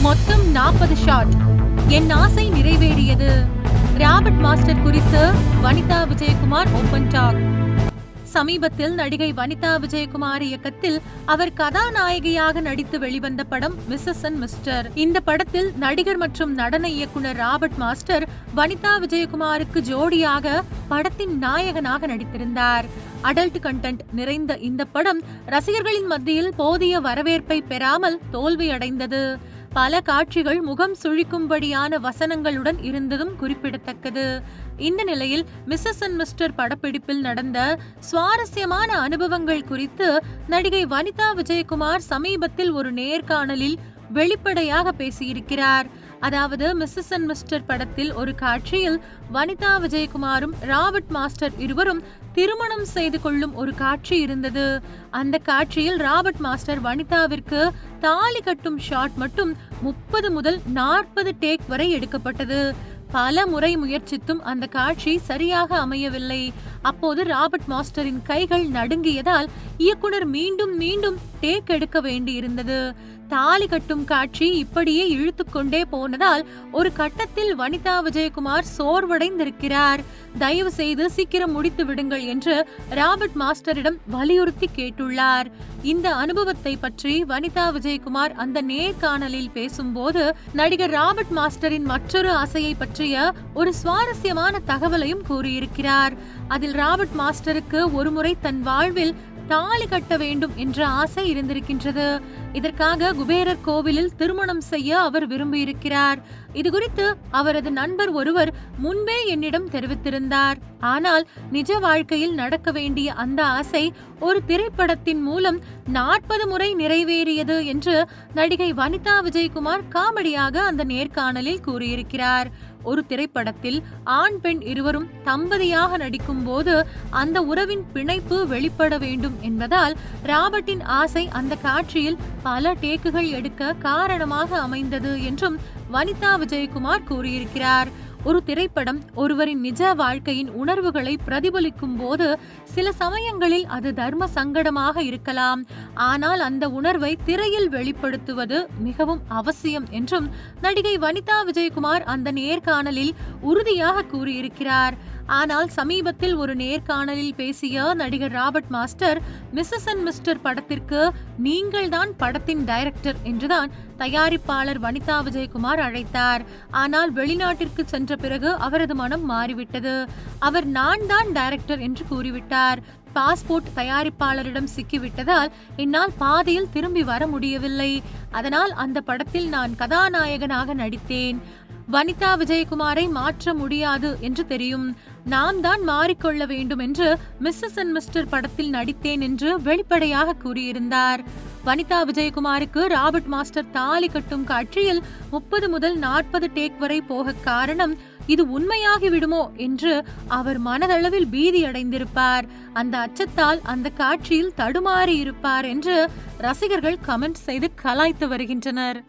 மொத்தம் 40 ஷாட். என் ஆசை நிறைவேறியது. ராபர்ட் மாஸ்டர் குறித்து வனிதா விஜயகுமார் ஓபன் டாக். சமீபத்தில் நடிகை வனிதா விஜயகுமார் இயக்கத்தில் அவர் கதாநாயகியாக நடித்து வெளிவந்த படம் மிஸ்ஸஸ் அண்ட் மிஸ்டர். இந்த படத்தில் நடிகர் மற்றும் நடன இயக்குனர் ராபர்ட் மாஸ்டர் வனிதா விஜயகுமாருக்கு ஜோடியாக படத்தின் நாயகனாக நடித்திருந்தார். அடல்ட் கண்டென்ட் நிறைந்த இந்த படம் ரசிகர்களின் மத்தியில் போதிய வரவேற்பை பெறாமல் தோல்வியடைந்தது. பல காட்சிகள் முகம் சுழிக்கும்படியான வசனங்களுடன் இருந்ததும் குறிப்பிடத்தக்கது. இந்த நிலையில் மிஸ்ஸஸ் அண்ட் மிஸ்டர் படப்பிடிப்பில் நடந்த சுவாரஸ்யமான அனுபவங்கள் குறித்து நடிகை வனிதா விஜயகுமார் சமீபத்தில் ஒரு நேர்காணலில் வெளிப்படையாக பேசியிருக்கிறார். அதாவது மிஸ்ஸஸ் அண்ட் மிஸ்டர் படத்தில் ஒரு காட்சியில் வனிதா விஜயகுமாரும் ராபர்ட் மாஸ்டர் இருவரும் திருமணம் செய்து கொள்ளும் ஒரு காட்சி இருந்தது. அந்த காட்சியில் ராபர்ட் மாஸ்டர் வனிதாவிற்கு தாலி கட்டும் ஷாட் மட்டும் 30 முதல் 40 டேக் வரை எடுக்கப்பட்டது. பல முறை முயற்சித்தும் அந்த காட்சி சரியாக அமையவில்லை. அப்போது ராபர்ட் மாஸ்டரின் கைகள் நடுங்கியதால் இயக்குனர் மீண்டும் மீண்டும் டேக் எடுக்க வேண்டியிருந்தது. தாலி கட்டும் காட்சி இப்படியே இழுத்துக்கொண்டே போனதால் ஒரு கட்டத்தில் வனிதா விஜயகுமார் சோர்வடைந்திருக்கிறார். தயவு செய்து சீக்கிரம் முடித்து விடுங்கள் என்று ராபர்ட் மாஸ்டரிடம் வலியுறுத்தி கேட்டுள்ளார். இந்த அனுபவத்தை பற்றி வனிதா விஜயகுமார் அந்த நேர்காணலில் பேசும்போது நடிகர் ராபர்ட் மாஸ்டரின் மற்றொரு ஆசையை பற்றிய ஒரு சுவாரஸ்யமான தகவலையும் கூறியிருக்கிறார். அதில் ராபர்ட் மாஸ்டருக்கு ஒருமுறை தன் வாழ்வில் தாலி கட்ட வேண்டும் என்ற ஆசை இருந்திருக்கின்றது. இதற்காக குபேரர் கோவிலில் திருமணம் செய்ய அவர் விரும்பியிருக்கிறார். இது குறித்து அவரது நண்பர் ஒருவர் முன்பே என்னிடம் தெரிவித்திருந்தார். ஆனால் நிஜ வாழ்க்கையில் நடக்க வேண்டிய அந்த ஆசை ஒரு திரைப்படத்தின் மூலம் 40 முறை நிறைவேறியது என்று நடிகை வனிதா விஜயகுமார் காமெடியாக அந்த நேர்காணலில் கூறியிருக்கிறார். ஒரு திரைப்படத்தில் ஆண் பெண் இருவரும் தம்பதியாக நடிக்கும் போது அந்த உறவின் பிணைப்பு வெளிப்பட வேண்டும் என்பதால் ராபர்ட்டின் ஆசை அந்த காட்சியில் பல டேக்குகள் எடுக்க காரணமாக அமைந்தது என்றும் வனிதா விஜயகுமார் கூறியிருக்கிறார். ஒரு திரைப்படம் ஒருவரின் நிஜ வாழ்க்கையின் உணர்வுகளை பிரதிபலிக்கும் போது சில சமயங்களில் அது தர்ம சங்கடமாக இருக்கலாம். ஆனால் அந்த உணர்வை திரையில் வெளிப்படுத்துவது மிகவும் அவசியம் என்றும் நடிகை வனிதா விஜயகுமார் அந்த நேர்காணலில் உறுதியாக கூறியிருக்கிறார். ஆனால் சமீபத்தில் ஒரு நேர்காணலில் பேசிய நடிகர் Robert master Mrs and Mr படத்திற்கு நீங்கள் தான் படத்தின் டைரக்டர் என்றுதான் தயாரிப்பாளர் வனிதா விஜயகுமார் அழைத்தார். ஆனால் வெளிநாட்டிற்கு சென்ற பிறகு அவரது மனம் மாறிவிட்டது. அவர் நான் தான் டைரக்டர் என்று கூறிவிட்டார். பாஸ்போர்ட் தயாரிப்பாளரிடம் சிக்கிவிட்டதால் என்னால் பாதையில் திரும்பி வர முடியவில்லை. அதனால் அந்த படத்தில் நான் கதாநாயகனாக நடித்தேன். வனிதா விஜயகுமாரை மாற்ற முடியாது என்று தெரியும். நாம் தான் மாறிக்கொள்ள வேண்டும் என்று மிஸ்ஸஸ் அண்ட் மிஸ்டர் படத்தில் நடித்தேன் என்று வெளிப்படையாக கூறியிருந்தார். வனிதா விஜயகுமாருக்கு ராபர்ட் மாஸ்டர் தாலி கட்டும் காட்சியில் 30 முதல் 40 டேக் வரை போக காரணம் இது உண்மையாகி விடுமோ என்று அவர் மனதளவில் பீதி அடைந்திருப்பார். அந்த அச்சத்தால் அந்த காட்சியில் தடுமாறி இருப்பார் என்று ரசிகர்கள் கமெண்ட் செய்து கலாய்த்து வருகின்றனர்.